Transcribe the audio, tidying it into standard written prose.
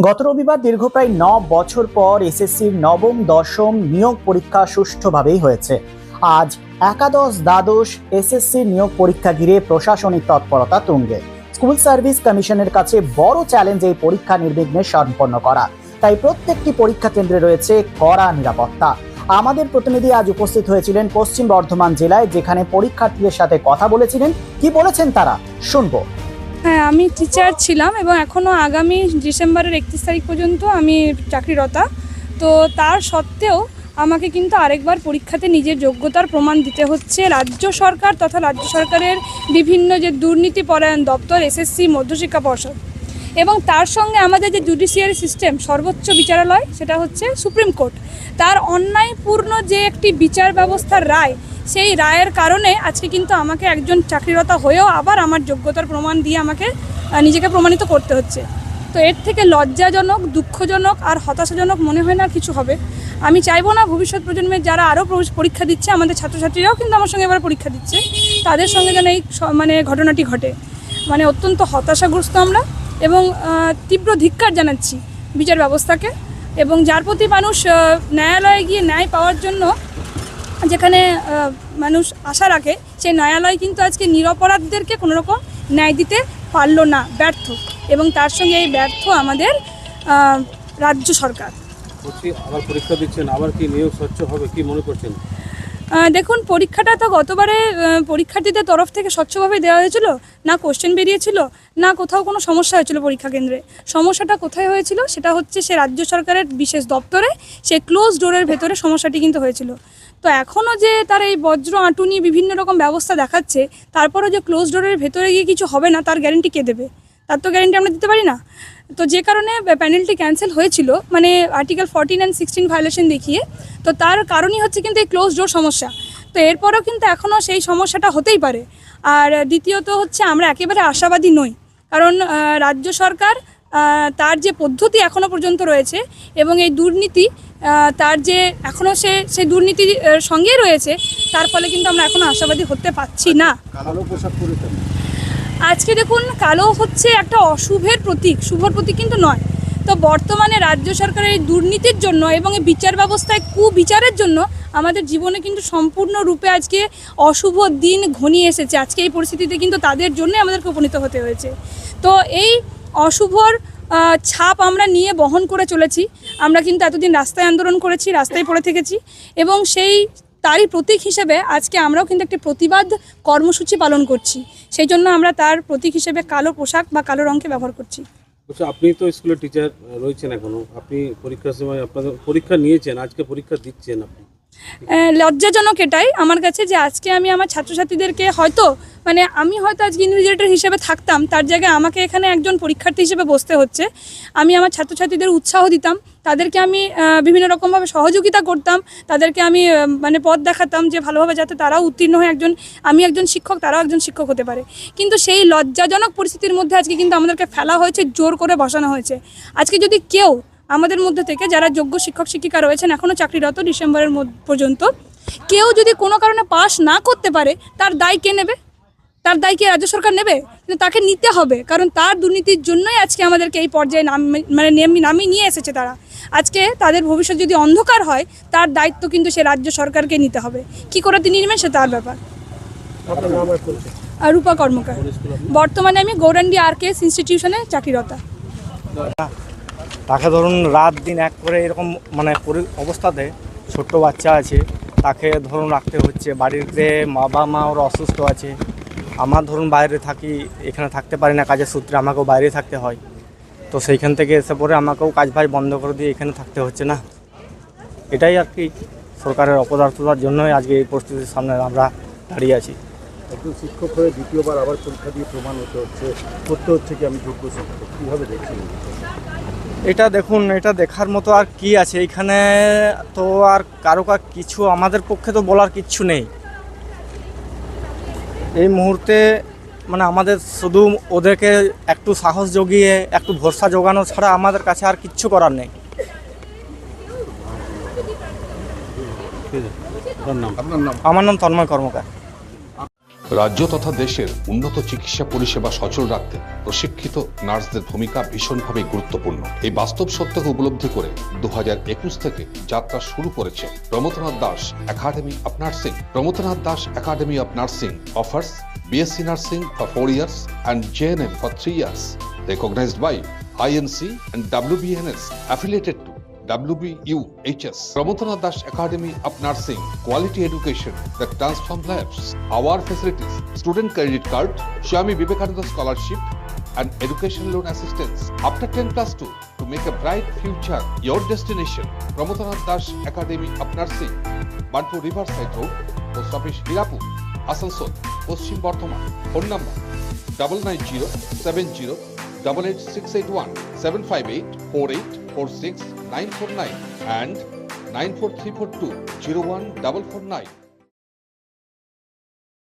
গত রবিবার দীর্ঘ প্রায় 9 বছর পর এসএসসির নবম দশম নিয়োগ পরীক্ষা সুষ্ঠুভাবেই হয়েছে। আজ একাদশ দ্বাদশ এসএসসি নিয়োগ পরীক্ষা ঘিরে প্রশাসনিক তৎপরতা তুঙ্গে। স্কুল সার্ভিস কমিশনের কাছে বড় চ্যালেঞ্জ এই পরীক্ষা নির্বিঘ্নে সম্পন্ন করা, তাই প্রত্যেকটি পরীক্ষা কেন্দ্রে রয়েছে কড়া নিরাপত্তা। আমাদের প্রতিনিধি আজ উপস্থিত হয়েছিলেন পশ্চিম বর্ধমান জেলায়, যেখানে পরীক্ষার্থীদের সাথে কথা বলেছিলেন। কি বলেছেন তারা, শুনবো। হ্যাঁ, আমি টিচার ছিলাম এবং এখনও আগামী ডিসেম্বরের 31 তারিখ পর্যন্ত আমি চাকরিরতা। তো তার সত্ত্বেও আমাকে কিন্তু আরেকবার পরীক্ষাতে নিজের যোগ্যতার প্রমাণ দিতে হচ্ছে। রাজ্য সরকার তথা রাজ্য সরকারের বিভিন্ন যে দুর্নীতি পরায়ণ দপ্তর, এসএসসি, মধ্যশিক্ষা পর্ষদ, এবং তার সঙ্গে আমাদের যে জুডিশিয়ারি সিস্টেম, সর্বোচ্চ বিচারালয়, সেটা হচ্ছে সুপ্রিম কোর্ট, তার অন্যায়পূর্ণ যে একটি বিচার ব্যবস্থার রায়, সেই রায়ের কারণে আজকে কিন্তু আমাকে একজন চাকরিরতা হয়েও আবার আমার যোগ্যতার প্রমাণ দিয়ে আমাকে নিজেকে প্রমাণিত করতে হচ্ছে। তো এর থেকে লজ্জাজনক, দুঃখজনক আর হতাশাজনক মনে হয় না কিছু হবে। আমি চাইবো না ভবিষ্যৎ প্রজন্মের যারা আরও পরীক্ষা দিচ্ছে, আমাদের ছাত্রছাত্রীরাও কিন্তু আমার সঙ্গে এবার পরীক্ষা দিচ্ছে, তাদের সঙ্গে যেন এই ঘটনাটি ঘটে। অত্যন্ত হতাশাগ্রস্ত আমরা এবং তীব্র ধিক্কার জানাচ্ছি বিচার ব্যবস্থাকে, এবং যার প্রতি মানুষ ন্যায়ালয়ে গিয়ে ন্যায় পাওয়ার জন্য যেখানে মানুষ আশা রাখে, সেই ন্যায়ালয় কিন্তু আজকে নিরপরাধদেরকে কোনোরকম ন্যায় দিতে পারলো না, ব্যর্থ। এবং তার সঙ্গে এই ব্যর্থ আমাদের রাজ্য সরকার। আবার পরীক্ষা দিচ্ছেন, আবার কি নিয়োগ স্বচ্ছ হবে, কি মনে করছেন? দেখুন, পরীক্ষাটা তো গতবারে পরীক্ষার্থীদের তরফ থেকে স্বচ্ছভাবে দেওয়া হয়েছিল, না কোশ্চেন বেরিয়েছিল, না কোথাও কোনো সমস্যা হয়েছিল পরীক্ষা কেন্দ্রে। সমস্যাটা কোথায় হয়েছিল, সেটা হচ্ছে সে রাজ্য সরকারের বিশেষ দপ্তরে, সে ক্লোজ ডোরের ভেতরে সমস্যাটি কিন্তু হয়েছিল। তো এখনও যে তার এই বজ্র আঁটুনি বিভিন্ন রকম ব্যবস্থা দেখাচ্ছে, তারপরও যে ক্লোজ ডোরের ভেতরে গিয়ে কিছু হবে না, তার গ্যারেন্টি কে দেবে? তার তো গ্যারেন্টি আমরা দিতে পারি না। তো যে কারণে প্যানেলটি ক্যান্সেল হয়েছিল, আর্টিকেল 14 and 16 ভায়োলেশন দেখিয়ে, তো তার কারণই হচ্ছে কিন্তু এই ক্লোজ ডোর সমস্যা। তো এরপরও কিন্তু এখনও সেই সমস্যাটা হতেই পারে। আর দ্বিতীয়ত হচ্ছে, আমরা একেবারে আশাবাদী নই, কারণ রাজ্য সরকার তার যে পদ্ধতি এখনও পর্যন্ত রয়েছে এবং এই দুর্নীতি তার যে এখনও সেই দুর্নীতির সঙ্গেই রয়েছে, তার ফলে কিন্তু আমরা এখনও আশাবাদী হতে পারছি না। কালো পোশাক পরিধান আজকে দেখুন, কালো হচ্ছে একটা অশুভের প্রতীক, শুভর প্রতীক কিন্তু নয়। তো বর্তমানে রাজ্য সরকারের এই দুর্নীতির জন্য এবং এই বিচার ব্যবস্থায় কুবিচারের জন্য আমাদের জীবনে কিন্তু সম্পূর্ণরূপে আজকে অশুভ দিন ঘনিয়ে এসেছে। আজকে এই পরিস্থিতিতে কিন্তু তাদের জন্যই আমাদেরকে উপনীত হতে হয়েছে। তো এই অশুভর ছাপ আমরা নিয়ে বহন করে চলেছি। আমরা কিন্তু এতদিন রাস্তায় আন্দোলন করেছি, রাস্তায় পড়ে থেকেছি, এবং তারই প্রতীক হিসেবে আজকে আমরাও কিন্তু একটি প্রতিবাদ কর্মসূচি পালন করছি। সেই জন্য আমরা তার প্রতীক হিসেবে কালো পোশাক বা কালো রঙকে ব্যবহার করছি। আপনি তো স্কুলের টিচার রয়েছেন, এখনো আপনি পরীক্ষার সময় আপনাদের পরীক্ষা নিয়েছেন, আজকে পরীক্ষা দিচ্ছেন আপনি। লজ্জাজনক এটাই আমার কাছে যে আজকে আমি আমার ছাত্রছাত্রীদেরকে আমি হয়তো আজকে ইনভিজিলেটর হিসেবে থাকতাম, তার জায়গায় আমাকে এখানে একজন পরীক্ষার্থী হিসেবে বসতে হচ্ছে। আমি আমার ছাত্রছাত্রীদের উৎসাহ দিতাম, তাদেরকে আমি বিভিন্ন রকমভাবে সহযোগিতা করতাম, তাদেরকে আমি পথ দেখাতাম যে ভালোভাবে যাতে তারাও উত্তীর্ণ হয়ে আমি একজন শিক্ষক, তারাও একজন শিক্ষক হতে পারে। কিন্তু সেই লজ্জাজনক পরিস্থিতির মধ্যে আজকে কিন্তু আমাদেরকে ফেলা হয়েছে, জোর করে বসানো হয়েছে। আজকে যদি কেউ আমাদের মধ্যে থেকে, যারা যোগ্য শিক্ষক শিক্ষিকা রয়েছেন এখনও চাকরিরত ডিসেম্বরের পর্যন্ত, কেউ যদি কোনো কারণে পাস না করতে পারে, তার দায় কে নেবে? তার দায় কি রাজ্য সরকার নেবে? কিন্তু তাকে নিতে হবে, কারণ তার দুর্নীতির জন্যই আজকে আমাদেরকে এই পর্যায়ে নামিয়ে নিয়ে এসেছে তারা। আজকে তাদের ভবিষ্যৎ যদি অন্ধকার হয়, তার দায়িত্ব কিন্তু সে রাজ্য সরকারকে নিতে হবে। কি করে তিনি নেবেন সে তার ব্যাপার। রূপা কর্মকার। বর্তমানে আমি গৌরাঙ্গী আরকেএস ইনস্টিটিউশনে চাকরিরতা। তাকে ধরুন রাত দিন এক করে এরকম অবস্থাতে, ছোট্ট বাচ্চা আছে, তাকে ধরুন রাখতে হচ্ছে। বাড়িতে বাবা মা ওরা অসুস্থ আছে, আমার ধরুন বাইরে থাকি, এখানে থাকতে পারি না কাজের সূত্রে, আমাকেও বাইরে থাকতে হয়। তো সেইখান থেকে এসে পরে আমাকেও কাজ ভাই বন্ধ করে দিয়ে এখানে থাকতে হচ্ছে না। এটাই আর কি, সরকারের অপদার্থতার জন্যই আজকে এই পরিস্থিতির সামনে আমরা দাঁড়িয়ে আছি। একজন শিক্ষক হয়ে দ্বিতীয়বার আবার পরীক্ষা দিয়ে প্রমাণ করতে হচ্ছে কি আমি যোগ্য শিক্ষক, কীভাবে দেখছেন? এটা দেখুন, এটা দেখার মতো আর কি আছে এইখানে, তো আর কারো কিছু আমাদের পক্ষে তো বলার কিচ্ছু নেই এই মুহূর্তে। আমাদের শুধু ওদেরকে একটু সাহস জগিয়ে, একটু ভরসা জোগানো ছাড়া আমাদের কাছে আর কিচ্ছু করার নেই। আপনার নাম? আমার নাম তন্ময় কর্মকার। রাজ্য তথা দেশের উন্নত চিকিৎসা পরিষেবা সচল রাখতে প্রশিক্ষিত নার্সদের ভূমিকা ভীষণভাবে গুরুত্বপূর্ণ। এই বাস্তব সত্যকে উপলব্ধি করে 2021 থেকে যাত্রা শুরু করেছে Pramathanath Das academy of nursing. Pramathanath Das academy of nursing offers BSc Nursing for 4 years and JNM for 3 years. Recognized by INC and WBNS, affiliated to WBUHS. Pramodanath Das Academy of Nursing, quality education that transforms lives. Our facilities: student credit card, Swami Vivekananda scholarship, and education loan assistance. After 10+2, to make a bright future your destination. Pramodanath Das Academy of Nursing, Banpur Riverside Road, Post Office Hirapur, Asansol, Paschim Bardhaman. Phone number 9907088681 7584846 949 and 94342 01449.